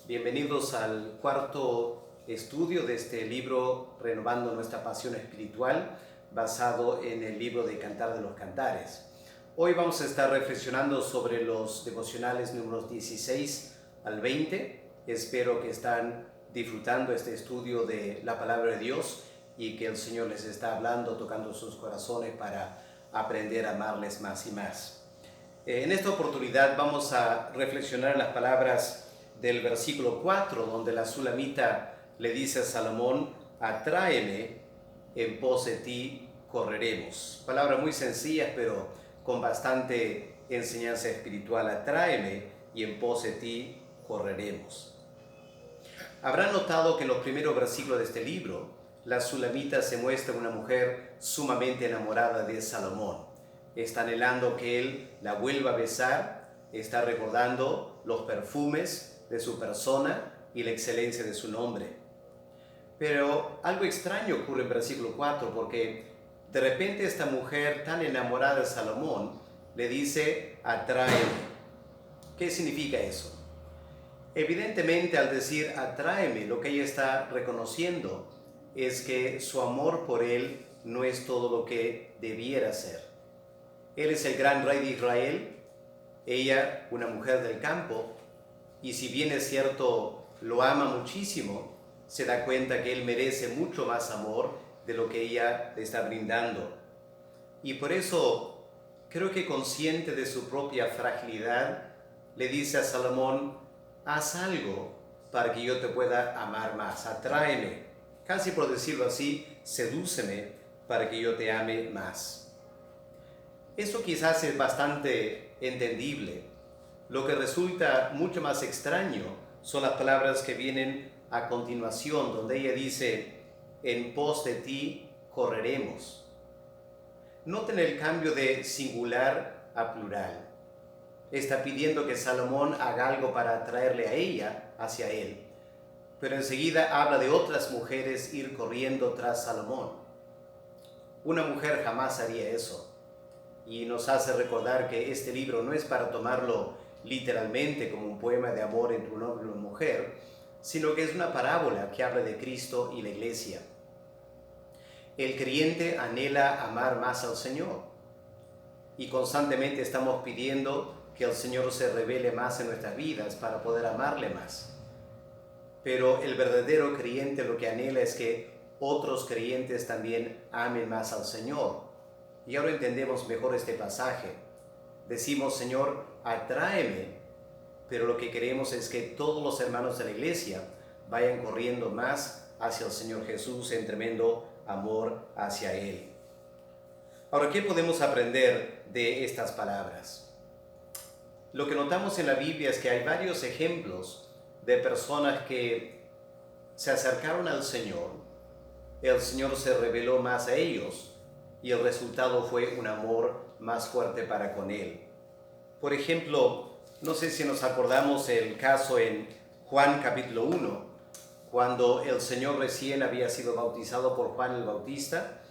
Bienvenidos al cuarto estudio de este libro Renovando nuestra pasión espiritual, basado en el libro de Cantar de los Cantares. Hoy vamos a estar reflexionando sobre los devocionales números 16 al 20. Espero que están disfrutando este estudio de la palabra de Dios y que el Señor les está hablando, tocando sus corazones para aprender a amarles más y más. En esta oportunidad vamos a reflexionar en las palabras del versículo 4, donde la Sulamita le dice a Salomón: atráeme, en pos de ti correremos. Palabras muy sencillas, pero con bastante enseñanza espiritual. Atráeme y en pos de ti correremos. Habrán notado que en los primeros versículos de este libro, la Sulamita se muestra una mujer sumamente enamorada de Salomón. Está anhelando que él la vuelva a besar, está recordando los perfumes de su persona y la excelencia de su nombre. Pero algo extraño ocurre en versículo 4, porque de repente esta mujer tan enamorada de Salomón le dice: atráeme. ¿Qué significa eso? Evidentemente, al decir atráeme, lo que ella está reconociendo es que su amor por él no es todo lo que debiera ser. Él es el gran rey de Israel, ella una mujer del campo, y si bien es cierto, lo ama muchísimo, se da cuenta que él merece mucho más amor de lo que ella le está brindando. Y por eso, creo que consciente de su propia fragilidad, le dice a Salomón: haz algo para que yo te pueda amar más, atráeme, casi por decirlo así, sedúceme para que yo te ame más. Eso quizás es bastante entendible. Lo que resulta mucho más extraño son las palabras que vienen a continuación, donde ella dice: en pos de ti correremos. Noten el cambio de singular a plural. Está pidiendo que Salomón haga algo para atraerle a ella hacia él, pero enseguida habla de otras mujeres ir corriendo tras Salomón. Una mujer jamás haría eso, y nos hace recordar que este libro no es para tomarlo literalmente como un poema de amor entre un hombre y una mujer, sino que es una parábola que habla de Cristo y la iglesia. El creyente anhela amar más al Señor, y constantemente estamos pidiendo que el Señor se revele más en nuestras vidas para poder amarle más. Pero el verdadero creyente lo que anhela es que otros creyentes también amen más al Señor. Y ahora entendemos mejor este pasaje. Decimos: Señor, atráeme, pero lo que queremos es que todos los hermanos de la iglesia vayan corriendo más hacia el Señor Jesús en tremendo amor hacia Él. Ahora, ¿qué podemos aprender de estas palabras? Lo que notamos en la Biblia es que hay varios ejemplos de personas que se acercaron al Señor, el Señor se reveló más a ellos y el resultado fue un amor más fuerte para con Él. Por ejemplo, no sé si nos acordamos el caso en Juan capítulo 1, cuando el Señor recién había sido bautizado por Juan el Bautista,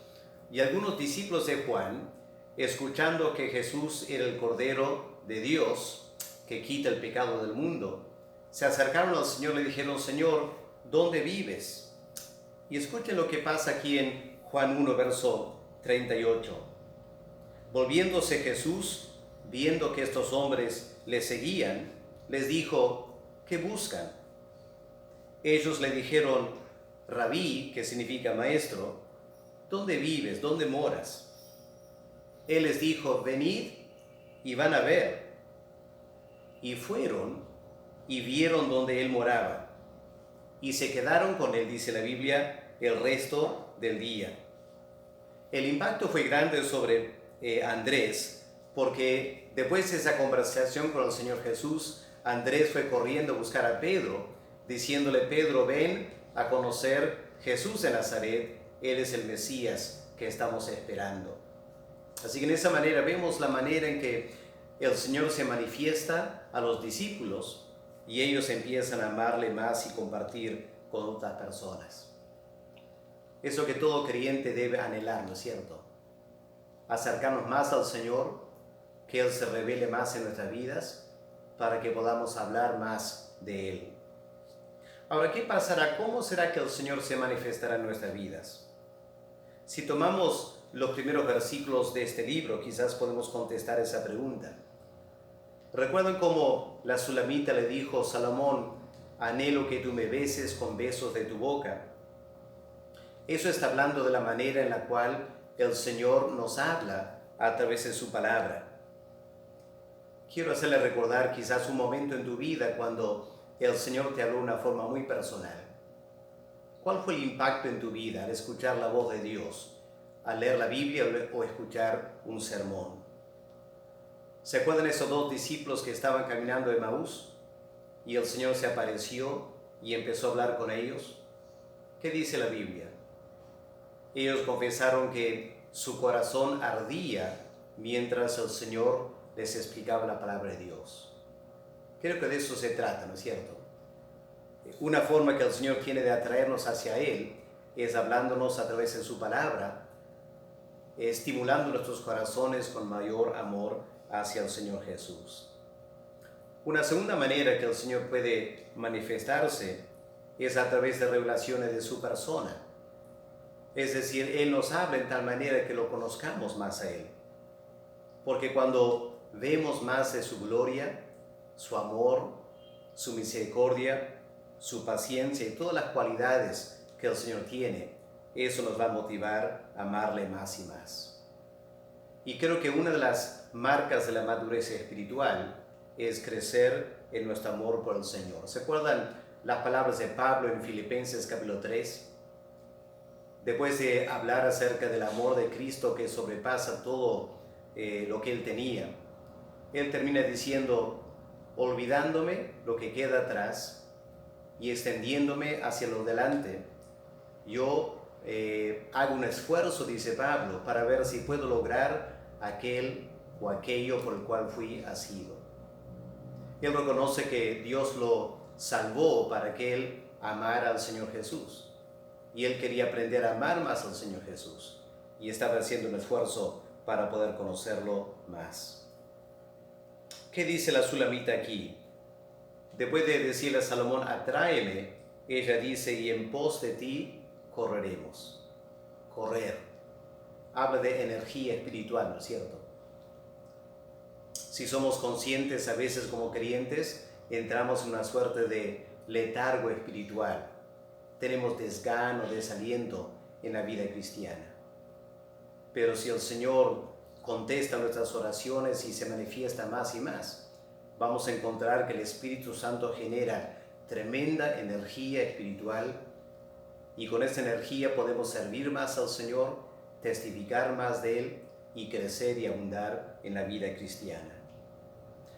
y algunos discípulos de Juan, escuchando que Jesús era el Cordero de Dios que quita el pecado del mundo, se acercaron al Señor y le dijeron: Señor, ¿dónde vives? Y escuchen lo que pasa aquí en Juan 1, verso 38. Volviéndose Jesús, viendo que estos hombres le seguían, les dijo: ¿qué buscan? Ellos le dijeron: Rabí, que significa maestro, ¿dónde vives? ¿Dónde moras? Él les dijo: venid y van a ver. Y fueron y vieron donde él moraba, y se quedaron con él, dice la Biblia, el resto del día. El impacto fue grande sobre Andrés, porque después de esa conversación con el Señor Jesús, Andrés fue corriendo a buscar a Pedro, diciéndole: Pedro, ven a conocer Jesús de Nazaret, Él es el Mesías que estamos esperando. Así que en esa manera vemos la manera en que el Señor se manifiesta a los discípulos y ellos empiezan a amarle más y compartir con otras personas. Eso que todo creyente debe anhelar, ¿no es cierto? Acercarnos más al Señor, que Él se revele más en nuestras vidas, para que podamos hablar más de Él. Ahora, ¿qué pasará? ¿Cómo será que el Señor se manifestará en nuestras vidas? Si tomamos los primeros versículos de este libro, quizás podemos contestar esa pregunta. ¿Recuerdan cómo la Sulamita le dijo: Salomón, anhelo que tú me beses con besos de tu boca? Eso está hablando de la manera en la cual el Señor nos habla a través de su palabra. Quiero hacerle recordar quizás un momento en tu vida cuando el Señor te habló de una forma muy personal. ¿Cuál fue el impacto en tu vida al escuchar la voz de Dios, al leer la Biblia o escuchar un sermón? ¿Se acuerdan esos dos discípulos que estaban caminando de Emaús y el Señor se apareció y empezó a hablar con ellos? ¿Qué dice la Biblia? Ellos confesaron que su corazón ardía mientras el Señor les explicaba la palabra de Dios. Creo que de eso se trata, ¿no es cierto? Una forma que el Señor tiene de atraernos hacia Él es hablándonos a través de su palabra, estimulando nuestros corazones con mayor amor hacia el Señor Jesús. Una segunda manera que el Señor puede manifestarse es a través de revelaciones de su persona. Es decir, Él nos habla en tal manera que lo conozcamos más a Él. Porque cuando vemos más de su gloria, su amor, su misericordia, su paciencia y todas las cualidades que el Señor tiene, eso nos va a motivar a amarle más y más. Y creo que una de las marcas de la madurez espiritual es crecer en nuestro amor por el Señor. ¿Se acuerdan las palabras de Pablo en Filipenses capítulo 3? Después de hablar acerca del amor de Cristo que sobrepasa todo lo que Él tenía, Él termina diciendo: olvidándome lo que queda atrás y extendiéndome hacia lo delante, yo hago un esfuerzo, dice Pablo, para ver si puedo lograr aquel o aquello por el cual fui asido. Él reconoce que Dios lo salvó para que Él amara al Señor Jesús. Y él quería aprender a amar más al Señor Jesús. Y estaba haciendo un esfuerzo para poder conocerlo más. ¿Qué dice la Sulamita aquí? Después de decirle a Salomón: atráeme, ella dice: y en pos de ti correremos. Correr. Habla de energía espiritual, ¿no es cierto? Si somos conscientes, a veces como creyentes entramos en una suerte de letargo espiritual. Tenemos desgano, desaliento en la vida cristiana. Pero si el Señor contesta nuestras oraciones y se manifiesta más y más, vamos a encontrar que el Espíritu Santo genera tremenda energía espiritual, y con esta energía podemos servir más al Señor, testificar más de Él y crecer y abundar en la vida cristiana.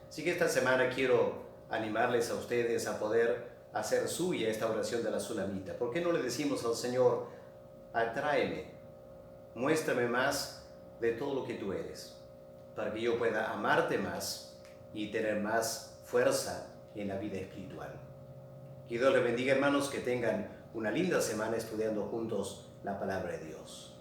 Así que esta semana quiero animarles a ustedes a poder hacer suya esta oración de la Sulamita. ¿Por qué no le decimos al Señor: atráeme, muéstrame más de todo lo que tú eres, para que yo pueda amarte más y tener más fuerza en la vida espiritual? Que Dios les bendiga, hermanos, que tengan una linda semana estudiando juntos la palabra de Dios.